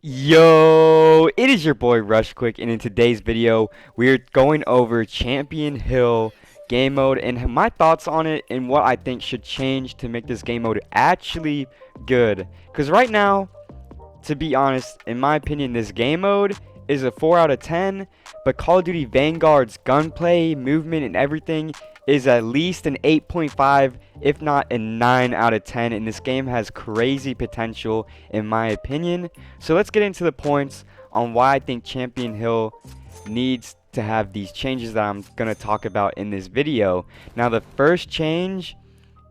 Yo, it is your boy Rush Quick, and in today's video, we're going over Champion Hill game mode and my thoughts on it and what I think should change to make this game mode actually good. Because right now, to be honest, in my opinion, this game mode is a 4 out of 10, but Call of Duty Vanguard's gunplay, movement, and everything is at least an 8.5, if not a 9 out of 10, and this game has crazy potential in my opinion. So let's get into the points on why I think Champion Hill needs to have these changes that I'm going to talk about in this video. Now the first change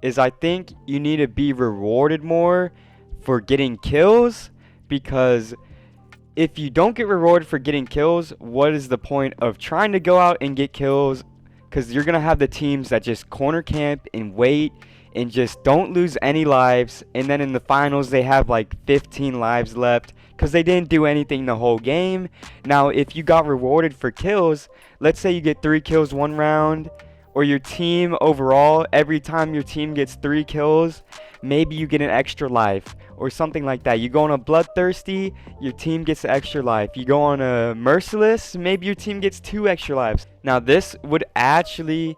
is I think you need to be rewarded more for getting kills, because if you don't get rewarded for getting kills, what is the point of trying to go out and get kills? Because you're going to have the teams that just corner camp and wait and just don't lose any lives, and then in the finals they have like 15 lives left because they didn't do anything the whole game. Now if you got rewarded for kills, let's say you get 3 kills one round, or your team overall, every time your team gets 3 kills, maybe you get an extra life or something like that. You go on a bloodthirsty, your team gets an extra life. You go on a merciless, maybe your team gets 2 extra lives. Now this would actually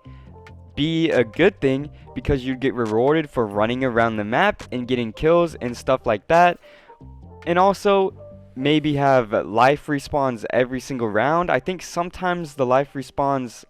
be a good thing because you'd get rewarded for running around the map and getting kills and stuff like that. And also maybe have life respawns every single round. I think sometimes the life respawns,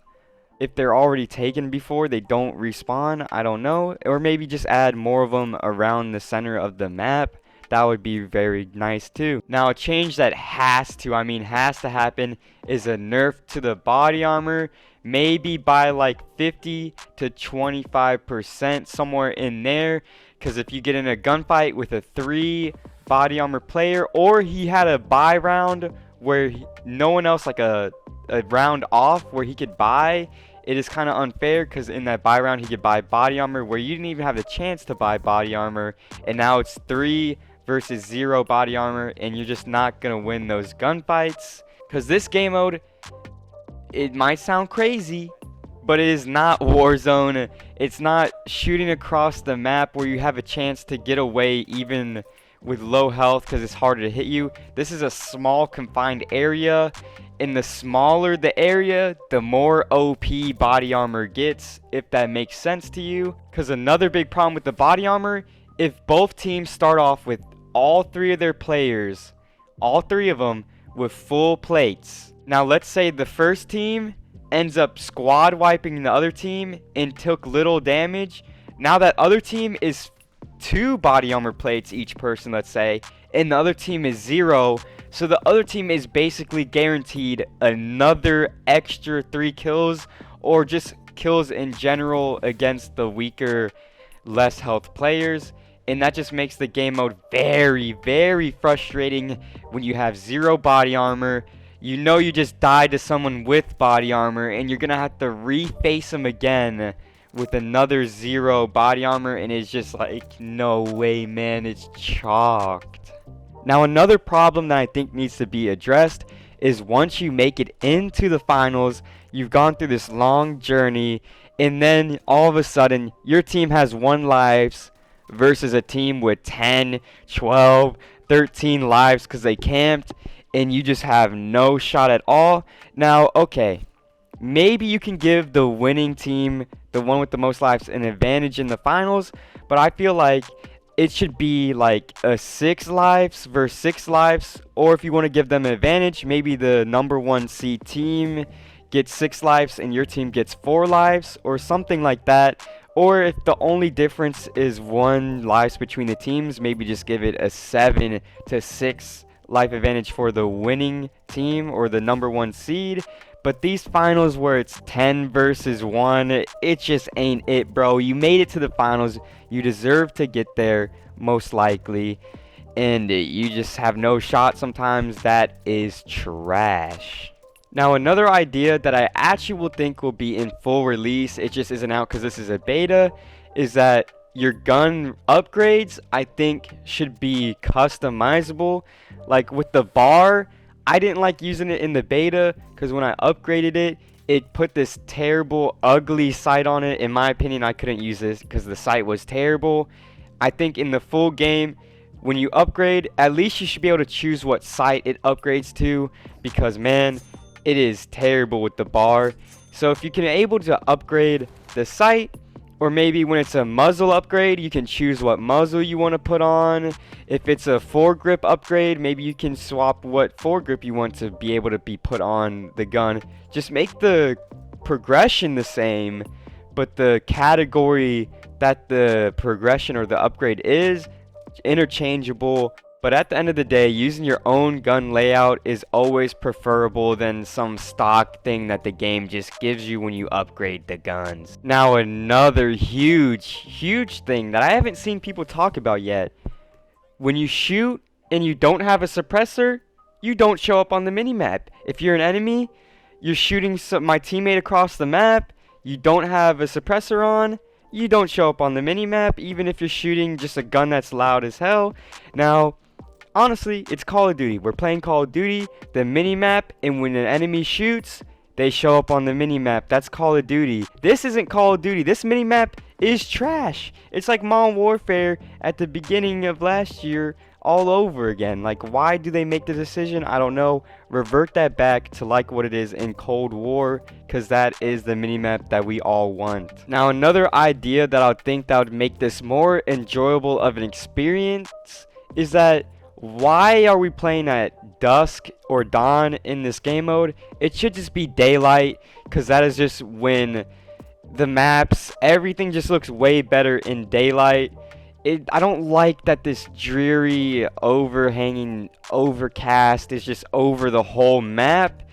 if they're already taken before, they don't respawn. I don't know. Or maybe just add more of them around the center of the map. That would be very nice too. Now a change that has to happen is a nerf to the body armor. Maybe by like 50 to 25%, somewhere in there. Because if you get in a gunfight with a 3 body armor player, or he had a buy round where no one else, like a round off where he could buy, it is kind of unfair because in that buy round he could buy body armor where you didn't even have the chance to buy body armor, and now it's 3 versus 0 body armor, and you're just not gonna win those gunfights. Because this game mode, it might sound crazy, but it is not Warzone. It's not shooting across the map where you have a chance to get away even with low health because it's harder to hit you. This is a small confined area, and the smaller the area, the more OP body armor gets, if that makes sense to you. Because another big problem with the body armor, if both teams start off with all 3 of their players, all 3 of them with full plates. Now let's say the first team ends up squad wiping the other team and took little damage. Now that other team is 2 body armor plates each person, let's say, and the other team is 0. So the other team is basically guaranteed another extra 3 kills, or just kills in general against the weaker, less health players. And that just makes the game mode very, very frustrating when you have 0 body armor. You know you just died to someone with body armor, and you're going to have to reface them again with another 0 body armor, and it's just like, no way, man, it's chalked. Now another problem that I think needs to be addressed is once you make it into the finals, you've gone through this long journey, and then all of a sudden your team has 1 lives versus a team with 10, 12, 13 lives because they camped, and you just have no shot at all. Now, okay, maybe you can give the winning team, the one with the most lives, an advantage in the finals, but I feel like it should be like a 6 lives versus 6 lives, or if you want to give them an advantage, maybe the number 1 seed team gets 6 lives and your team gets 4 lives, or something like that. Or if the only difference is 1 lives between the teams, maybe just give it a 7 to 6 life advantage for the winning team or the number 1 seed. But these finals where it's 10 versus 1, it just ain't it, bro. You made it to the finals. You deserve to get there, most likely. And you just have no shot sometimes. That is trash. Now another idea that I actually will think will be in full release, it just isn't out because this is a beta, is that your gun upgrades, I think, should be customizable. Like with the bar, I didn't like using it in the beta because when I upgraded it, it put this terrible, ugly sight on it. In my opinion, I couldn't use this because the sight was terrible. I think in the full game, when you upgrade, at least you should be able to choose what sight it upgrades to, because man, it is terrible with the bar. So if you can able to upgrade the sight, or maybe when it's a muzzle upgrade, you can choose what muzzle you want to put on. If it's a foregrip upgrade, maybe you can swap what foregrip you want to be able to be put on the gun. Just make the progression the same, but the category that the progression or the upgrade is interchangeable. But at the end of the day, using your own gun layout is always preferable than some stock thing that the game just gives you when you upgrade the guns. Now, another huge thing that I haven't seen people talk about yet. When you shoot and you don't have a suppressor, you don't show up on the minimap. If you're an enemy, you're shooting my teammate across the map, you don't have a suppressor on, you don't show up on the minimap, even if you're shooting just a gun that's loud as hell. Now, honestly, it's Call of Duty. We're playing Call of Duty, the minimap, and when an enemy shoots, they show up on the minimap. That's Call of Duty. This isn't Call of Duty. This minimap is trash. It's like Modern Warfare at the beginning of last year all over again. Like, why do they make the decision? I don't know. Revert that back to like what it is in Cold War, because that is the minimap that we all want. Now, another idea that I think that would make this more enjoyable of an experience is that why are we playing at dusk or dawn in this game mode? It should just be daylight, because that is just when the maps, everything just looks way better in daylight. I don't like that this dreary, overhanging, overcast is just over the whole map.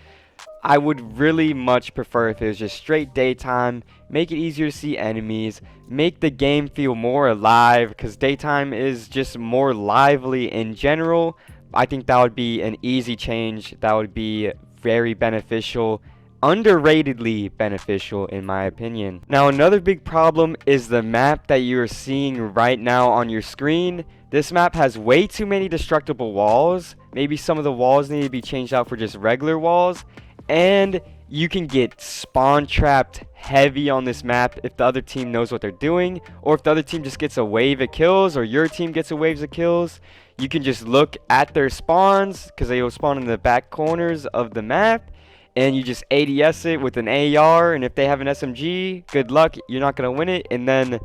I would really much prefer if it was just straight daytime, make it easier to see enemies, make the game feel more alive, because daytime is just more lively in general. I think that would be an easy change. That would be very beneficial. Underratedly beneficial in my opinion. Now, another big problem is the map that you're seeing right now on your screen. This map has way too many destructible walls. Maybe some of the walls need to be changed out for just regular walls. And you can get spawn trapped heavy on this map if the other team knows what they're doing, or if the other team just gets a wave of kills, or your team gets a wave of kills. You can just look at their spawns, because they will spawn in the back corners of the map, and you just ADS it with an AR, and if they have an SMG, good luck, you're not going to win it. And then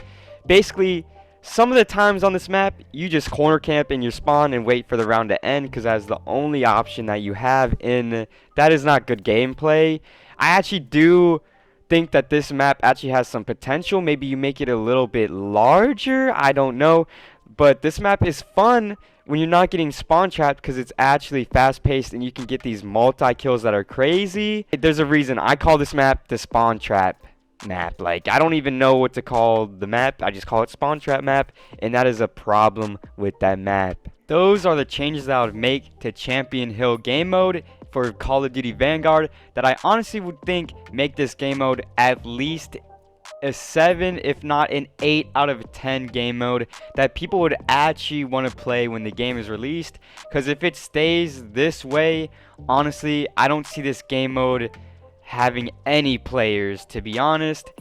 basically some of the times on this map, you just corner camp in your spawn and wait for the round to end, because that's the only option that you have, and that is not good gameplay. I actually do think that this map actually has some potential. Maybe you make it a little bit larger, I don't know, but this map is fun when you're not getting spawn trapped, because it's actually fast paced and you can get these multi kills that are crazy. There's a reason I call this map the spawn trap map. Like, I don't even know what to call the map, I just call it spawn trap map, and that is a problem with that map. Those are the changes that I would make to Champion Hill game mode for Call of Duty Vanguard that I honestly would think make this game mode at least a 7, if not an 8 out of 10 game mode that people would actually want to play when the game is released. Because if it stays this way, honestly, I don't see this game mode having any players, to be honest.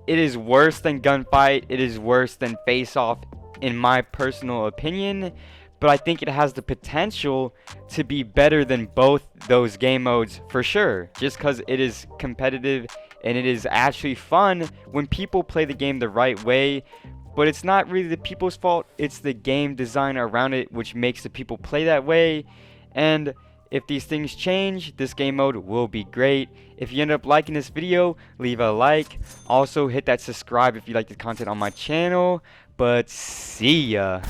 It is worse than Gunfight, it is worse than Face Off in my personal opinion, but I think it has the potential to be better than both those game modes for sure, just because it is competitive and it is actually fun when people play the game the right way. But it's not really the people's fault, it's the game design around it which makes the people play that way. And if these things change, this game mode will be great. If you end up liking this video, leave a like. Also hit that subscribe if you like the content on my channel. But see ya.